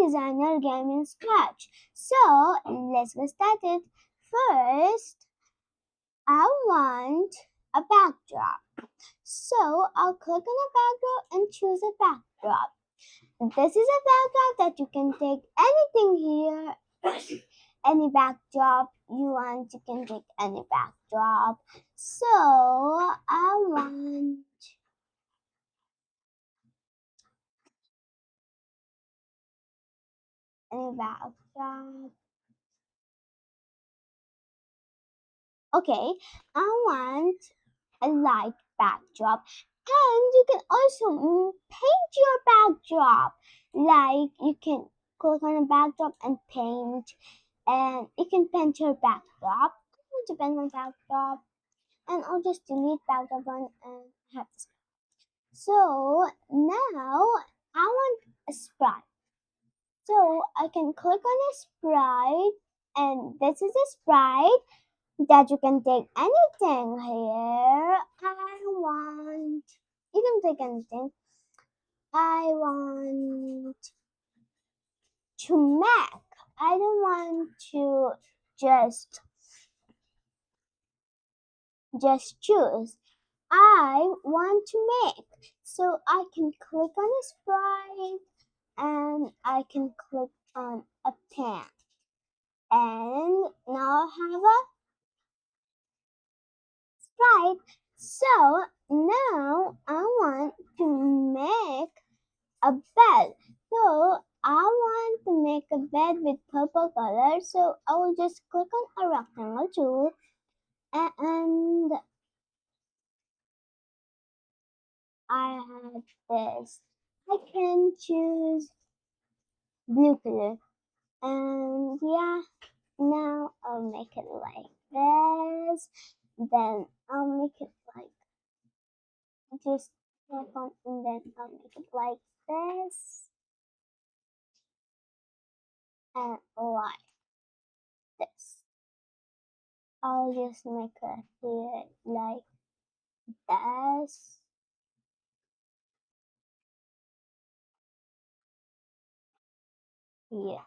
designer game in Scratch. So let's get started. First, I want a backdrop. So I'll click on a backdrop and choose a backdrop. This is a backdrop that you can take anything here. Any backdrop you want, you can take any backdrop. So I want any backdrop. Okay, I want a light backdrop, and you can also paint your backdrop. Like you can click on a backdrop and paint, and you can paint your backdrop. I want to paint my backdrop, and I'll just delete backdrop one and have this. So now I want a sprite. So I can click on a sprite, and this is a sprite that you can take anything here. I want, you can take anything. I want to make. I don't want to just choose. I want to make. So I can click on a sprite and I can click on a pen. And now I have a sprite. So now I want to make a bed. So I want to make a bed with purple color. So I will just click on a rectangle tool and I have this. I can choose blue color. And yeah, now I'll make it like this. Then I'll make it like just click on and then I'll make it like this and like this. I'll just make it here like this. Yeah,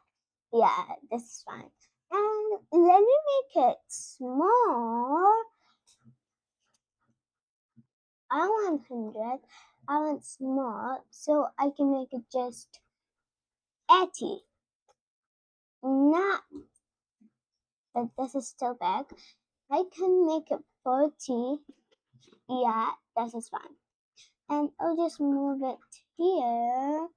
yeah, this is fine. And let me make it small. I want 100. I want small, so I can make it just 80. Not, but this is still big. I can make it 40. Yeah, this is fine. And I'll just move it here.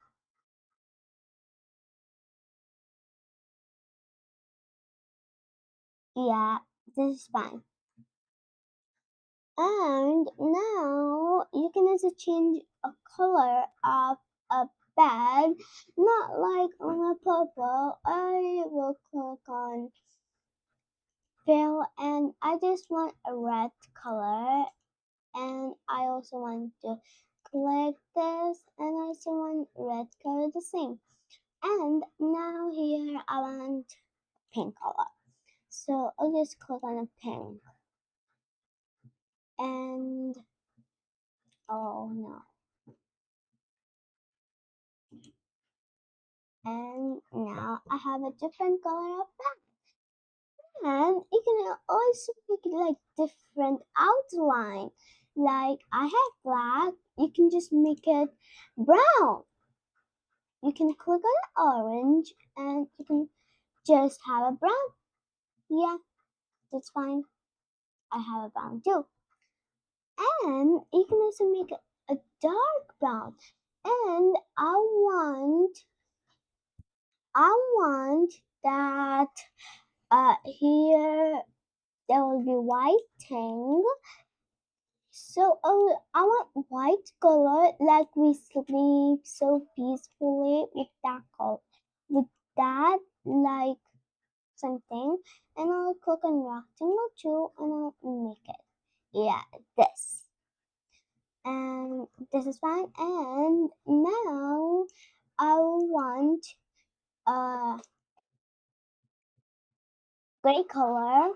Yeah, this is fine. And now you can also change a color of a bed, not like on a purple. I will click on fill and I just want a red color, and I also want to click this and I also want red color the same. And now here I want pink color. So I'll just click on a pink. And oh no. And now I have a different color of that. And you can also make it like different outline. Like I have black, you can just make it brown. You can click on orange and you can just have a brown. Yeah, that's fine. I have a brown too. And you can also make a dark brown. And I want that here there will be white thing. So I want white color like we sleep so peacefully with that color. With that like something, and I'll click on rectangle too and I'll make it. Yeah, this. And this is fine. And now I want a gray color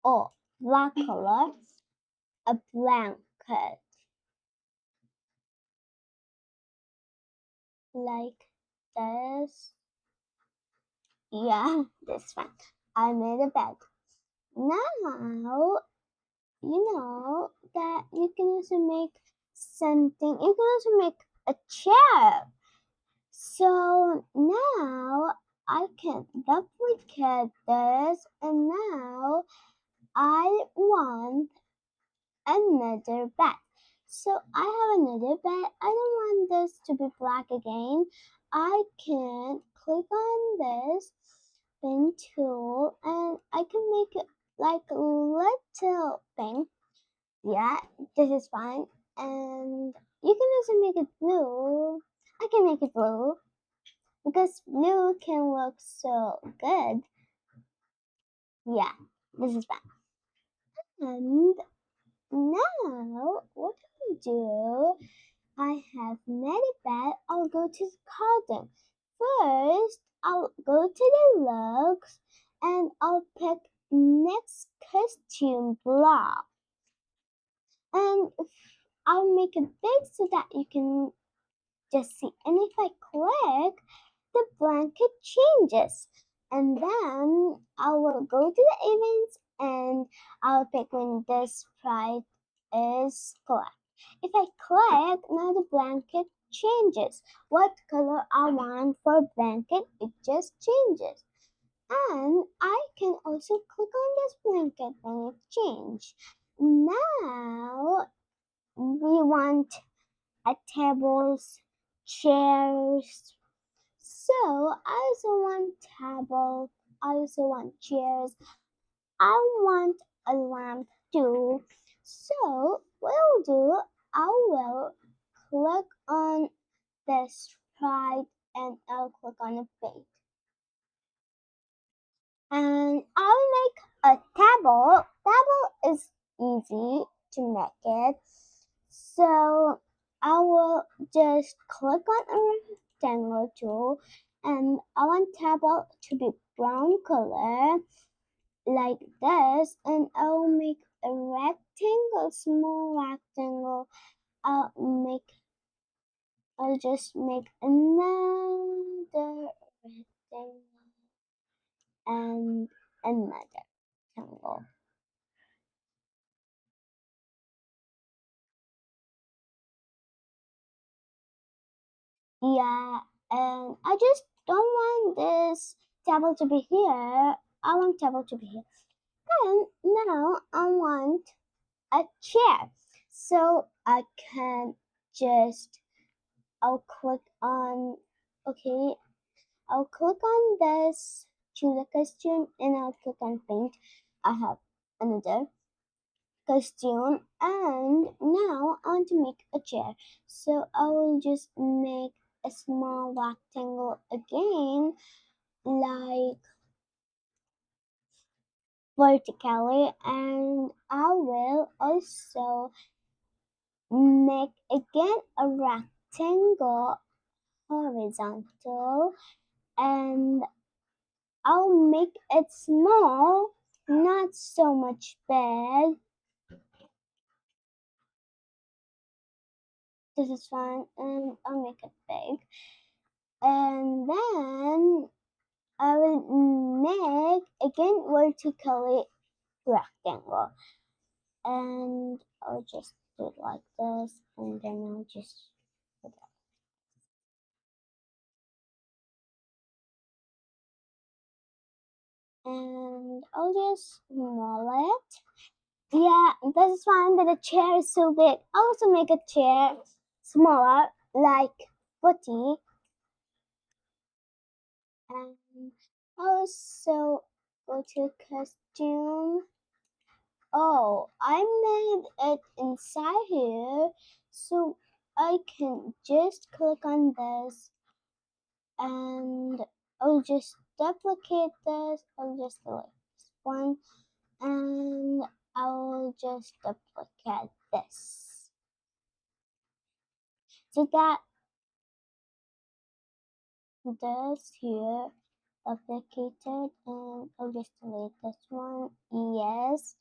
or black color, a blanket like this. Yeah, this one. I made a bed. Now, you know that you can also make something. You can also make a chair. So now I can duplicate this, and now I want another bed. So I have another bed. I don't want this to be black again. I can click on this pen tool and I can make it like a little pink. Yeah, this is fine. And you can also make it blue. I can make it blue because blue can look so good. Yeah, this is fine. And now, what do I do? I have made a bed. I'll go to the garden. First, I'll go to the looks and I'll pick next costume block. And I'll make it big so that you can just see. And if I click, the blanket changes. And then I will go to the events and I'll pick when this sprite is correct. If I click, now the blanket changes. What color I want for blanket, it just changes. And I can also click on this blanket and it change. Now we want a tables, chairs. So I also want table. I also want chairs. I want a lamp too. So what I'll do, I will click on the sprite and I'll click on a paint. And I'll make a table. Table is easy to make it. So I will just click on a rectangle tool and I want table to be brown color like this and I'll make a rectangle, small rectangle. I'll just make another rectangle and another rectangle. Yeah, and I just don't want this table to be here. I want table to be here. And now I want a chair. So I can just I'll click on okay, I'll click on this, choose a costume and I'll click on paint. I have another costume and now I want to make a chair. So I will just make a small rectangle again like vertically and I will also make again a rectangle horizontal and I'll make it small, not so much big. This is fine and I'll make it big. And then I will make again vertically rectangle. And I'll just do it like this and then I'll just put it. And I'll just roll it. Yeah, this is fine, but the chair is so big. I'll also make a chair smaller, like footy. And also go to costume. Oh, I made it inside here, so I can just click on this and I'll just duplicate this. I'll just delete this one and I'll just duplicate this. So that this here duplicated and I'll just delete this one. Yes.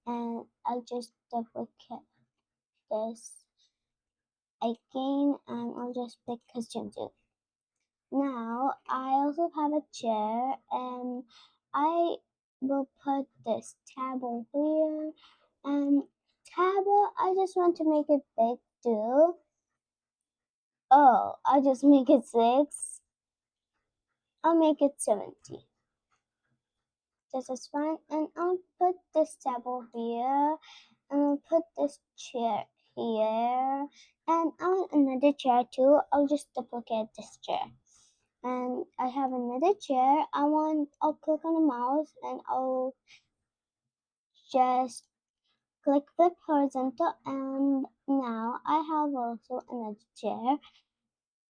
And I'll just duplicate this again and I'll just pick costume 2. now I also have a chair, and I will put this table here. And table, I just want to make it big too. Oh, I'll just make it 6. I'll make it 70. This is fine. And I'll put this table here. And I'll put this chair here. And I want another chair too. I'll just duplicate this chair. And I have another chair. I'll click on the mouse and I'll just click flip horizontal. And now I have also another chair.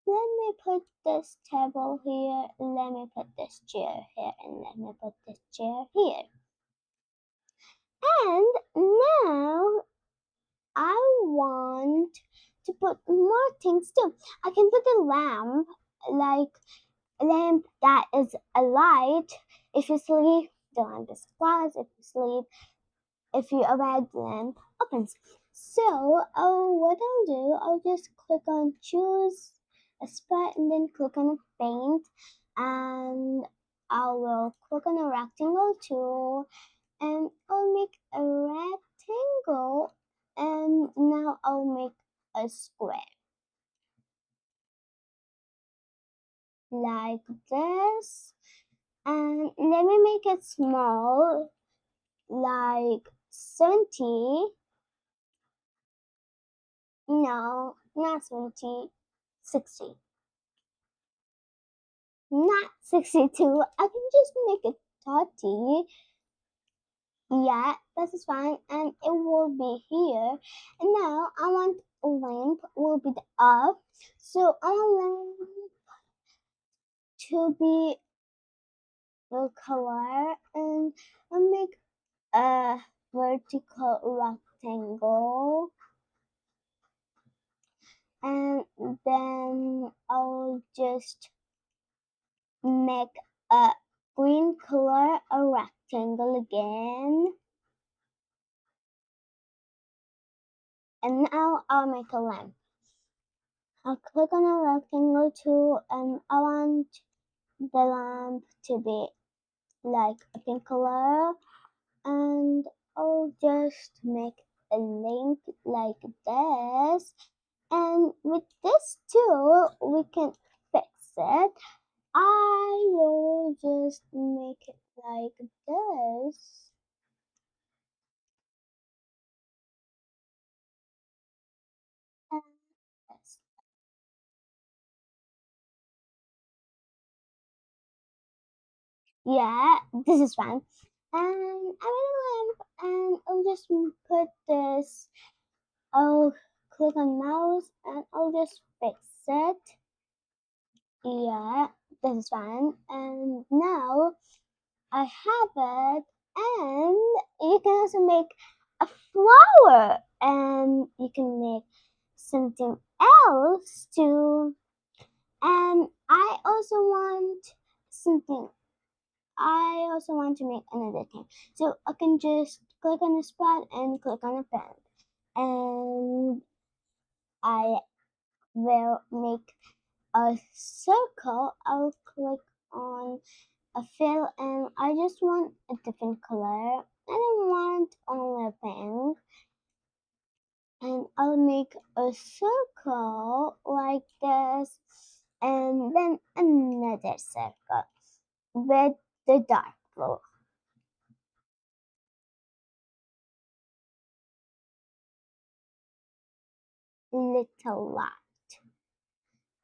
Let me put this table here, let me put this chair here, and let me put this chair here. And now I want to put more things too. I can put a lamp, like a lamp that is a light. If you sleep, the lamp is closed. If you sleep, if you awake, the lamp opens. So, what I'll do, I'll just click on choose a spot and then click on paint, and I will click on a rectangle tool, and I'll make a rectangle, and now I'll make a square like this, and let me make it small, like 70. No, not 70, 60. Not 62. I can just make it 30. Yeah, this is fine. And it will be here. And now I want a lamp will be the up. So I want lamp to be the color. And I'll make a vertical rectangle. And then I'll just make a green color, a rectangle again. And now I'll make a lamp. I'll click on a rectangle tool, and I want the lamp to be like a pink color, and I'll just make a link like this. And with this tool we can fix it. I will just make it like this. And this. Yeah, this is fine. And I made a lamp, and I'll just put this. I'll click on mouse, and I'll just fix it. Yeah, this is fine. And now I have it, and you can also make a flower, and you can make something else too. And I also want to make another thing. So I can just click on the spot and click on a pen. And I will make a circle. I'll click on a fill, and I just want a different color. I don't want only pink. And I'll make a circle like this, and then another circle with the dark blue. Little lot.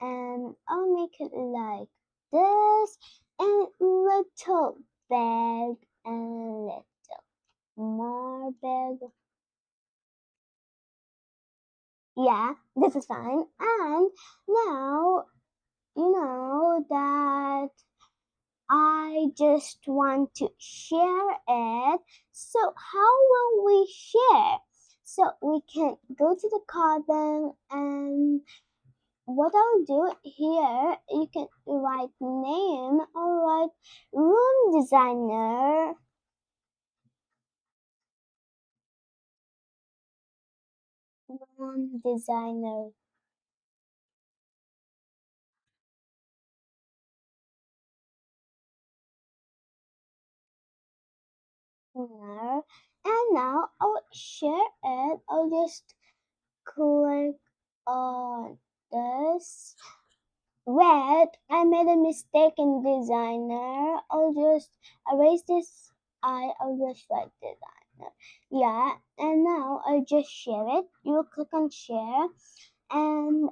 And I'll make it like this, and little big and little more big. Yeah, this is fine. And now you know that I just want to share it. So how will we share? So we can go to the carbon, and what I'll do here, you can write name. I'll write room designer. Room designer. share it, I'll just click on this. Wait, I made a mistake in designer. I'll just erase this. I'll just write designer. Yeah, and now I'll just share it. You click on share, and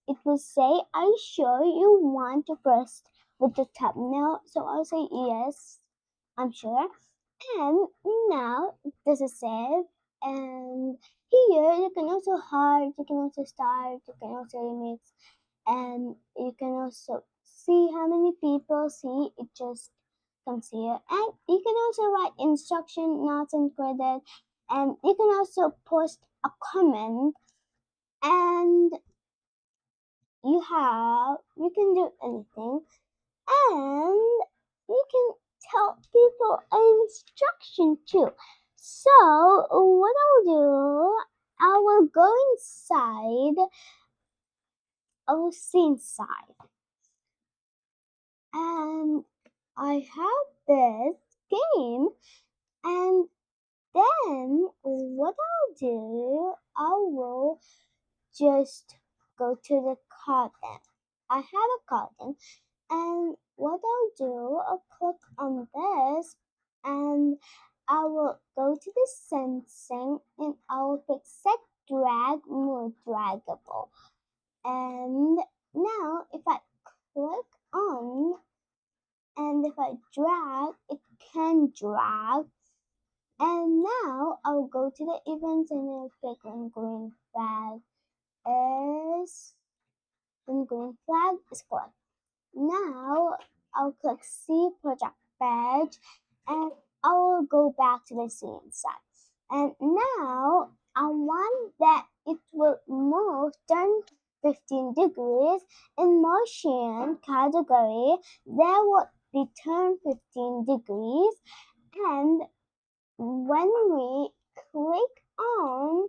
it will say, "Are you sure you want to press with the thumbnail?" So I'll say yes, I'm sure. And now this is save, and here you can also heart, you can also start, you can also remix, and you can also see how many people see it. Just comes here, and you can also write instruction notes and credit, and you can also post a comment, and you can do anything, and you can tell people an instruction too. So what I'll do, I will go inside, I will see inside, and I have this game, and then what I'll do, I will just go to the curtain. I have a curtain, and what I'll do, I'll click on this, and I will go to the sensing, and I will pick set drag mode draggable. And now if I click on, and if I drag, it can drag. And now I'll go to the events, and I'll pick on green flag is, and green flag is clicked. Now I'll click see project page, and I will go back to the scene side. And now I want that it will move 10 15 degrees in motion category. There will be turn 15 degrees, and when we click on,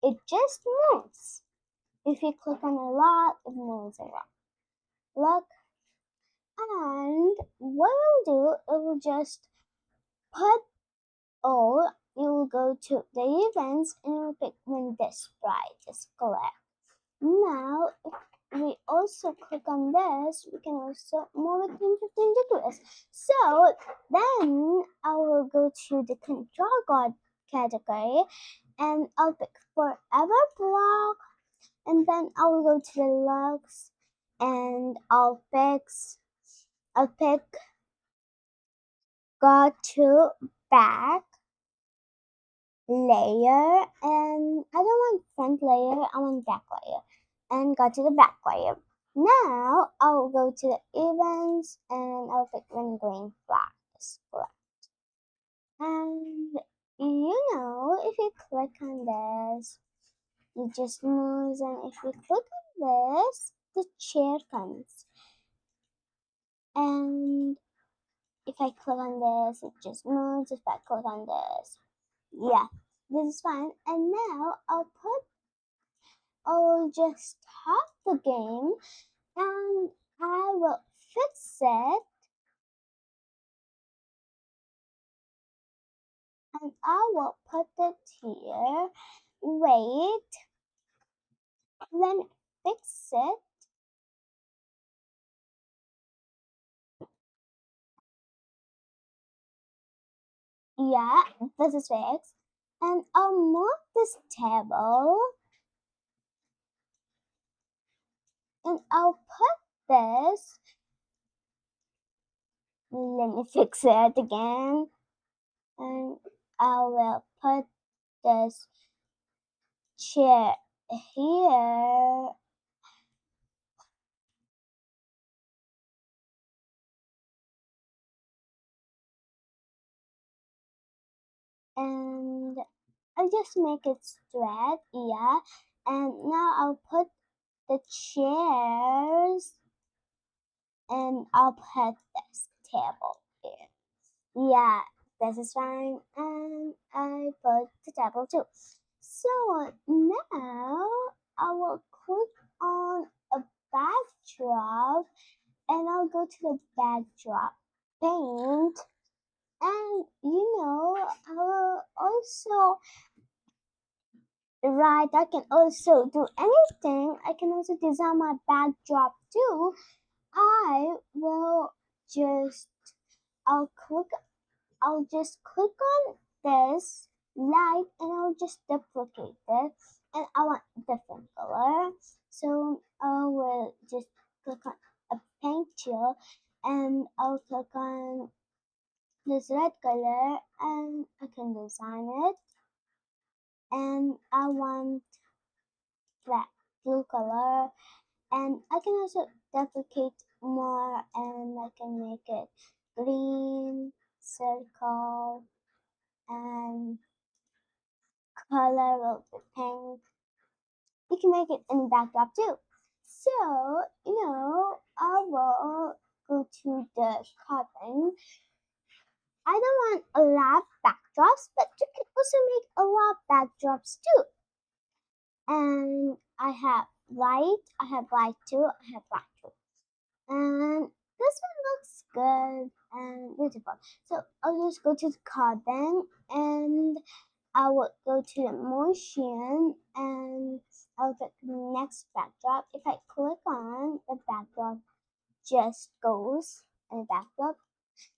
it just moves. If you click on a lot, it moves a lot. Look, and what I'll do, it will just put all, you will go to the events, and you'll pick when this bright is correct. Now, if we also click on this, we can also move it in 15 degrees. So then I will go to the control guard category, and I'll pick forever block, and then I'll go to the logs, and I'll pick go to back layer, and I don't want front layer, I want back layer, and go to the back layer. Now I'll go to the events, and I'll pick when green flag is correct. And if you click on this, it just moves, and if you click on this, the chair comes. And if I click on this, it just moves. If I click on this, yeah, this is fine. And now I'll just stop the game, and I will fix it, and I will put it here. Wait, let me fix it. Yeah, this is fixed. And I'll move this table, and I'll put this. Let me fix it again. And I will put this chair here, and I'll just make it straight, yeah. And now I'll put the chairs, and I'll put this table here. Yeah, this is fine, and I put the table too. So now I will click on a backdrop, and I'll go to the backdrop paint, And I will also write. I can also do anything. I can also design my backdrop too. I will just I'll click I'll just click on this light and I'll just duplicate it, and I want different color. So I will just click on a paint tool and I'll click on this red color and I can design it, and I want black blue color, and I can also duplicate more and I can make it green circle and color will be pink. You can make it in backdrop too. So, I will go to the carbon. I don't want a lot of backdrops, but you can also make a lot of backdrops too. And I have white too, I have black too. And this one looks good and beautiful. So I'll just go to the carbon and I will go to emotion and I'll pick the next backdrop. If I click on the backdrop, just goes in the backdrop.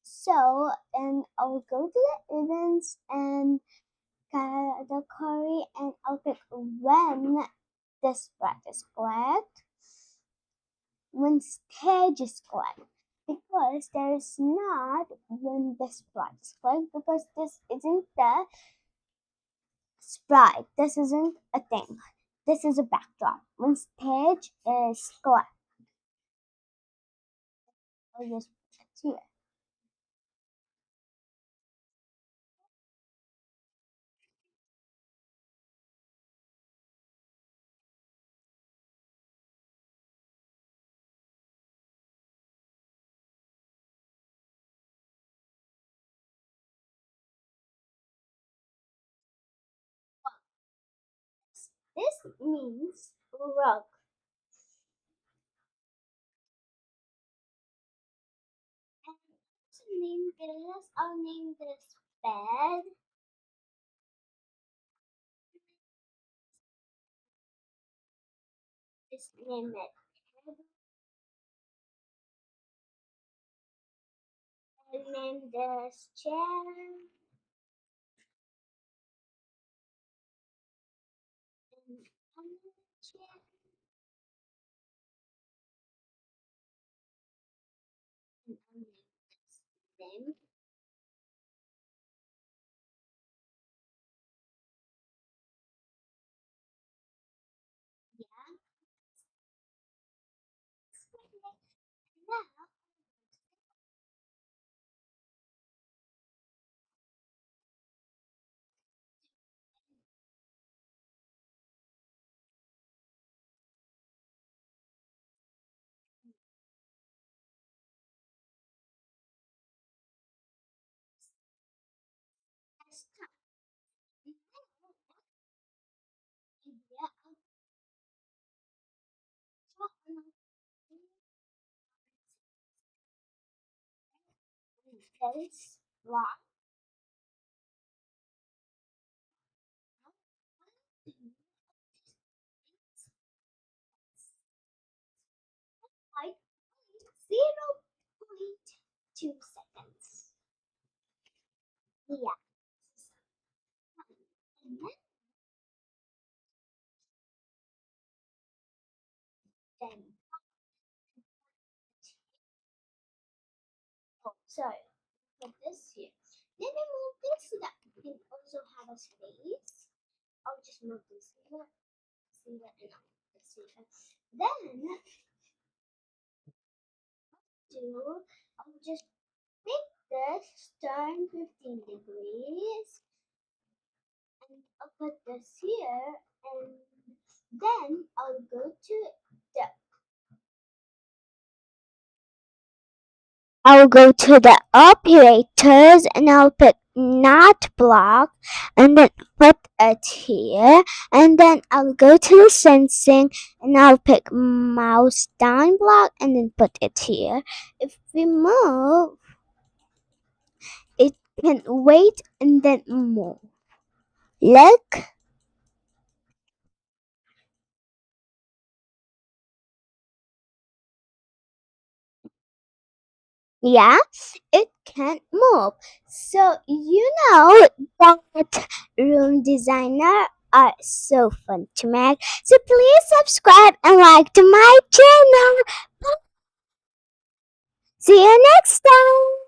So and I'll go to the events and category and I'll pick when this spread is correct, when stage is correct. Because there is not when the sprite is correct because this isn't the sprite. This isn't a thing. This is a backdrop. When stage is correct, I'll just put it here. This means rug. And I'll name this bed. Just name it bed. I'll name this chair. And another chair. And I'll name this them. Yeah. Now, stop. Yeah, I'll draw this block. Like 0.2 seconds. Yeah. And then, oh, sorry, put this here. Then I move this so that we can also have a space. I'll just move this here. See that and this here. Then I'll just make this turn 15 degrees and I'll put this here and then I'll go to the operators and I'll pick not block and then put it here, and then I'll go to the sensing and I'll pick mouse down block and then put it here. If we move it can wait and then move. Look, yeah, it can move. So you know that room designer are so fun to make. So please subscribe and like to my channel. See you next time.